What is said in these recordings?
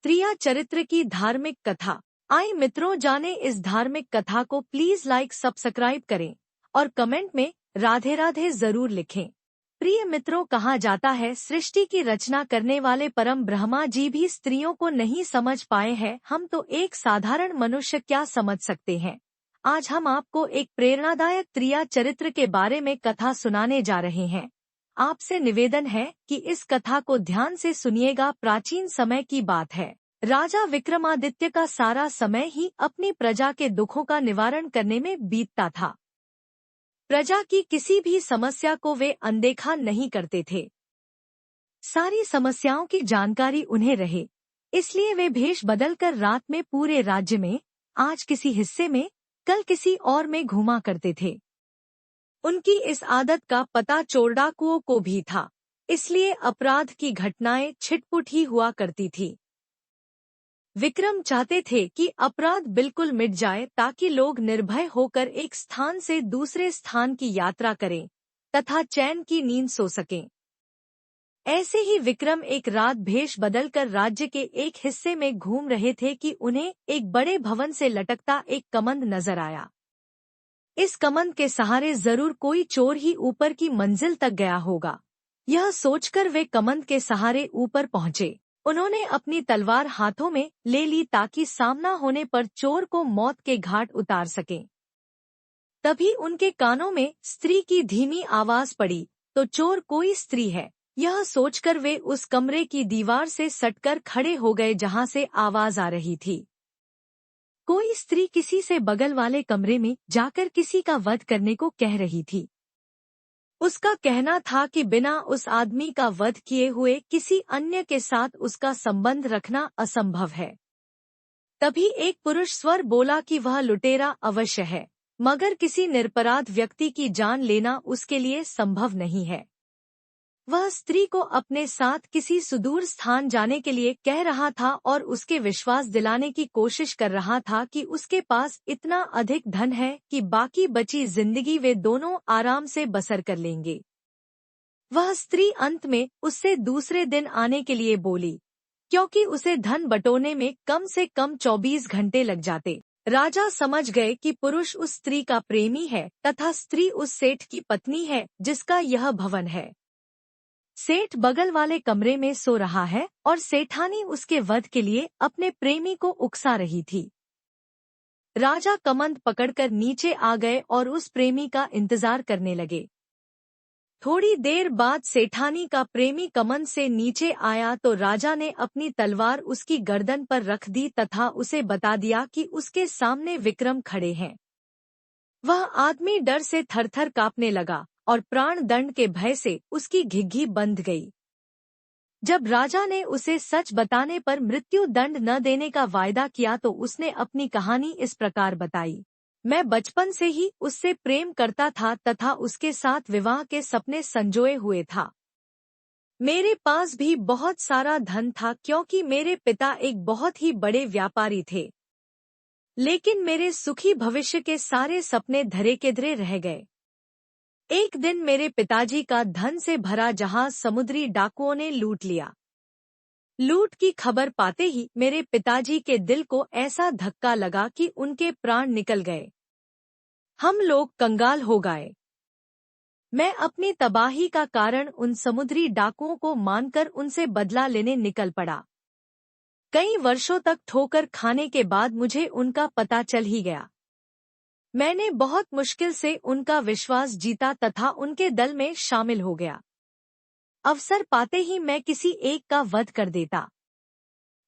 त्रिया चरित्र की धार्मिक कथा। आइए मित्रों जाने इस धार्मिक कथा को। प्लीज लाइक सब्सक्राइब करें और कमेंट में राधे राधे जरूर लिखें। प्रिय मित्रों, कहा जाता है सृष्टि की रचना करने वाले परम ब्रह्मा जी भी स्त्रियों को नहीं समझ पाए हैं। हम तो एक साधारण मनुष्य क्या समझ सकते हैं। आज हम आपको एक प्रेरणादायक त्रिया चरित्र के बारे में कथा सुनाने जा रहे हैं। आपसे निवेदन है कि इस कथा को ध्यान से सुनिएगा। प्राचीन समय की बात है। राजा विक्रमादित्य का सारा समय ही अपनी प्रजा के दुखों का निवारण करने में बीतता था। प्रजा की किसी भी समस्या को वे अनदेखा नहीं करते थे। सारी समस्याओं की जानकारी उन्हें रहे, इसलिए वे भेष बदलकर रात में पूरे राज्य में, आज किसी हिस्से में, कल किसी और में घूमा करते थे। उनकी इस आदत का पता चोर डाकुओं को भी था, इसलिए अपराध की घटनाएं छिटपुट ही हुआ करती थी। विक्रम चाहते थे कि अपराध बिल्कुल मिट जाए ताकि लोग निर्भय होकर एक स्थान से दूसरे स्थान की यात्रा करें तथा चैन की नींद सो सकें। ऐसे ही विक्रम एक रात भेष बदलकर राज्य के एक हिस्से में घूम रहे थे कि उन्हें एक बड़े भवन से लटकता एक कमंद नजर आया। इस कमंद के सहारे जरूर कोई चोर ही ऊपर की मंजिल तक गया होगा। यह सोचकर वे कमंद के सहारे ऊपर पहुंचे। उन्होंने अपनी तलवार हाथों में ले ली ताकि सामना होने पर चोर को मौत के घाट उतार सकें। तभी उनके कानों में स्त्री की धीमी आवाज पड़ी, तो चोर कोई स्त्री है। यह सोचकर वे उस कमरे की दीवार से सटकर खड़े हो गए जहां से आवाज आ रही थी। कोई स्त्री किसी से बगल वाले कमरे में जाकर किसी का वध करने को कह रही थी। उसका कहना था कि बिना उस आदमी का वध किए हुए किसी अन्य के साथ उसका संबंध रखना असंभव है। तभी एक पुरुष स्वर बोला कि वह लुटेरा अवश्य है, मगर किसी निरपराध व्यक्ति की जान लेना उसके लिए संभव नहीं है। वह स्त्री को अपने साथ किसी सुदूर स्थान जाने के लिए कह रहा था और उसके विश्वास दिलाने की कोशिश कर रहा था कि उसके पास इतना अधिक धन है कि बाकी बची जिंदगी वे दोनों आराम से बसर कर लेंगे। वह स्त्री अंत में उससे दूसरे दिन आने के लिए बोली, क्योंकि उसे धन बटोरने में कम से कम 24 घंटे लग जाते। राजा समझ गए कि पुरुष उस स्त्री का प्रेमी है तथा स्त्री उस सेठ की पत्नी है जिसका यह भवन है। सेठ बगल वाले कमरे में सो रहा है और सेठानी उसके वध के लिए अपने प्रेमी को उकसा रही थी। राजा कमंद पकड़कर नीचे आ गए और उस प्रेमी का इंतजार करने लगे। थोड़ी देर बाद सेठानी का प्रेमी कमंद से नीचे आया तो राजा ने अपनी तलवार उसकी गर्दन पर रख दी तथा उसे बता दिया कि उसके सामने विक्रम खड़े हैं। वह आदमी डर से थरथर कांपने लगा और प्राण दंड के भय से उसकी घिघी बंध गई। जब राजा ने उसे सच बताने पर मृत्यु दंड न देने का वायदा किया तो उसने अपनी कहानी इस प्रकार बताई। मैं बचपन से ही उससे प्रेम करता था तथा उसके साथ विवाह के सपने संजोए हुए था। मेरे पास भी बहुत सारा धन था क्योंकि मेरे पिता एक बहुत ही बड़े व्यापारी थे। लेकिन मेरे सुखी भविष्य के सारे सपने धरे के धरे रह गए। एक दिन मेरे पिताजी का धन से भरा जहाज समुद्री डाकुओं ने लूट लिया। लूट की खबर पाते ही मेरे पिताजी के दिल को ऐसा धक्का लगा कि उनके प्राण निकल गए। हम लोग कंगाल हो गए। मैं अपनी तबाही का कारण उन समुद्री डाकुओं को मानकर उनसे बदला लेने निकल पड़ा। कई वर्षों तक ठोकर खाने के बाद मुझे उनका पता चल ही गया। मैंने बहुत मुश्किल से उनका विश्वास जीता तथा उनके दल में शामिल हो गया। अवसर पाते ही मैं किसी एक का वध कर देता।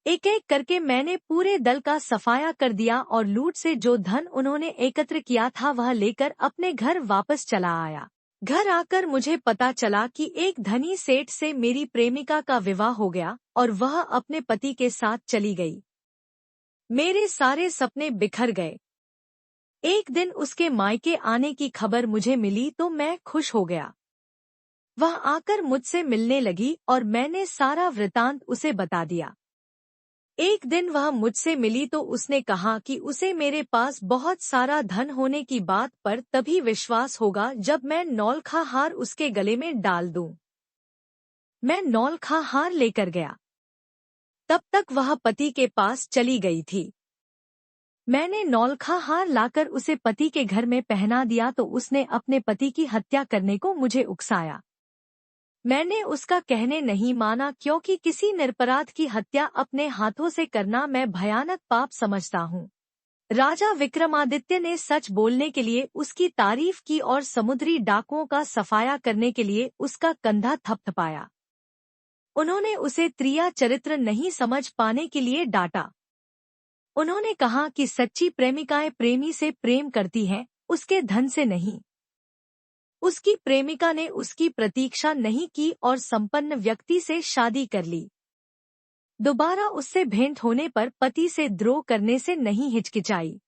एक एक करके मैंने पूरे दल का सफाया कर दिया और लूट से जो धन उन्होंने एकत्र किया था वह लेकर अपने घर वापस चला आया। घर आकर मुझे पता चला कि एक धनी सेठ से मेरी प्रेमिका का विवाह हो गया और वह अपने पति के साथ चली गई। मेरे सारे सपने बिखर गए। एक दिन उसके मायके आने की खबर मुझे मिली तो मैं खुश हो गया। वह आकर मुझसे मिलने लगी और मैंने सारा वृतांत उसे बता दिया। एक दिन वह मुझसे मिली तो उसने कहा कि उसे मेरे पास बहुत सारा धन होने की बात पर तभी विश्वास होगा जब मैं नौलखा हार उसके गले में डाल दूं। मैं नौलखा हार लेकर गया। तब तक वह पति के पास चली गई थी। मैंने नौलखा हार लाकर उसे पति के घर में पहना दिया तो उसने अपने पति की हत्या करने को मुझे उकसाया। मैंने उसका कहने नहीं माना क्योंकि किसी निरपराध की हत्या अपने हाथों से करना मैं भयानक पाप समझता हूँ। राजा विक्रमादित्य ने सच बोलने के लिए उसकी तारीफ की और समुद्री डाकुओं का सफाया करने के लिए उसका कंधा थपथपाया। उन्होंने उसे त्रिया चरित्र नहीं समझ पाने के लिए डांटा। उन्होंने कहा कि सच्ची प्रेमिकाएं प्रेमी से प्रेम करती हैं, उसके धन से नहीं। उसकी प्रेमिका ने उसकी प्रतीक्षा नहीं की और संपन्न व्यक्ति से शादी कर ली। दोबारा उससे भेंट होने पर पति से द्रोह करने से नहीं हिचकिचाई।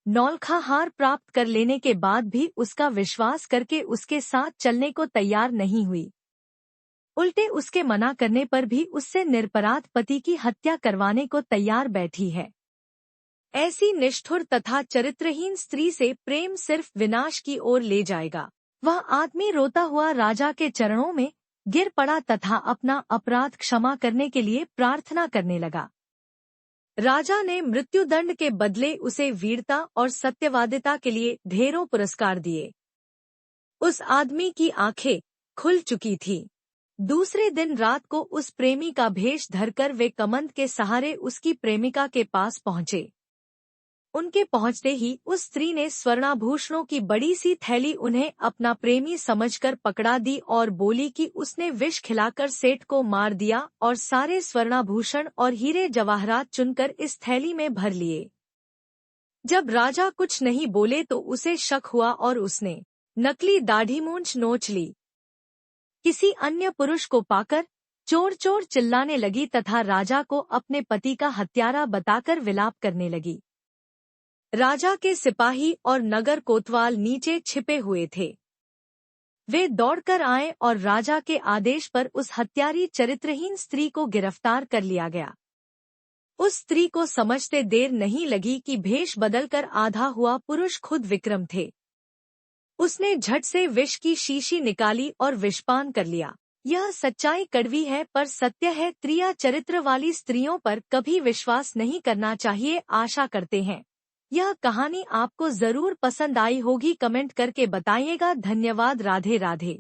नौलखा हार प्राप्त कर लेने के बाद भी उसका विश्वास करके उसके साथ चलने को तैयार नहीं हुई। उल्टे उसके मना करने पर भी उससे निरपराध पति की हत्या करवाने को तैयार बैठी है। ऐसी निष्ठुर तथा चरित्रहीन स्त्री से प्रेम सिर्फ विनाश की ओर ले जाएगा। वह आदमी रोता हुआ राजा के चरणों में गिर पड़ा तथा अपना अपराध क्षमा करने के लिए प्रार्थना करने लगा। राजा ने मृत्युदंड के बदले उसे वीरता और सत्यवादिता के लिए ढेरों पुरस्कार दिए। उस आदमी की आंखें खुल चुकी थी। दूसरे दिन रात को उस प्रेमी का भेष धरकर वे कमंद के सहारे उसकी प्रेमिका के पास पहुंचे। उनके पहुंचते ही उस स्त्री ने स्वर्णाभूषणों की बड़ी सी थैली उन्हें अपना प्रेमी समझकर पकड़ा दी और बोली कि उसने विष खिलाकर सेठ को मार दिया और सारे स्वर्णाभूषण और हीरे जवाहरात चुनकर इस थैली में भर लिए। जब राजा कुछ नहीं बोले तो उसे शक हुआ और उसने नकली दाढ़ी मूंछ नोच ली। किसी अन्य पुरुष को पाकर चोर चोर चिल्लाने लगी तथा राजा को अपने पति का हत्यारा बताकर विलाप करने लगी। राजा के सिपाही और नगर कोतवाल नीचे छिपे हुए थे। वे दौड़कर आए और राजा के आदेश पर उस हत्यारी चरित्रहीन स्त्री को गिरफ्तार कर लिया गया। उस स्त्री को समझते देर नहीं लगी कि भेष बदलकर आधा हुआ पुरुष खुद विक्रम थे। उसने झट से विष की शीशी निकाली और विषपान कर लिया। यह सच्चाई कड़वी है पर सत्य है। त्रिया चरित्र वाली स्त्रियों पर कभी विश्वास नहीं करना चाहिए। आशा करते हैं यह कहानी आपको जरूर पसंद आई होगी। कमेंट करके बताइएगा। धन्यवाद। राधे राधे।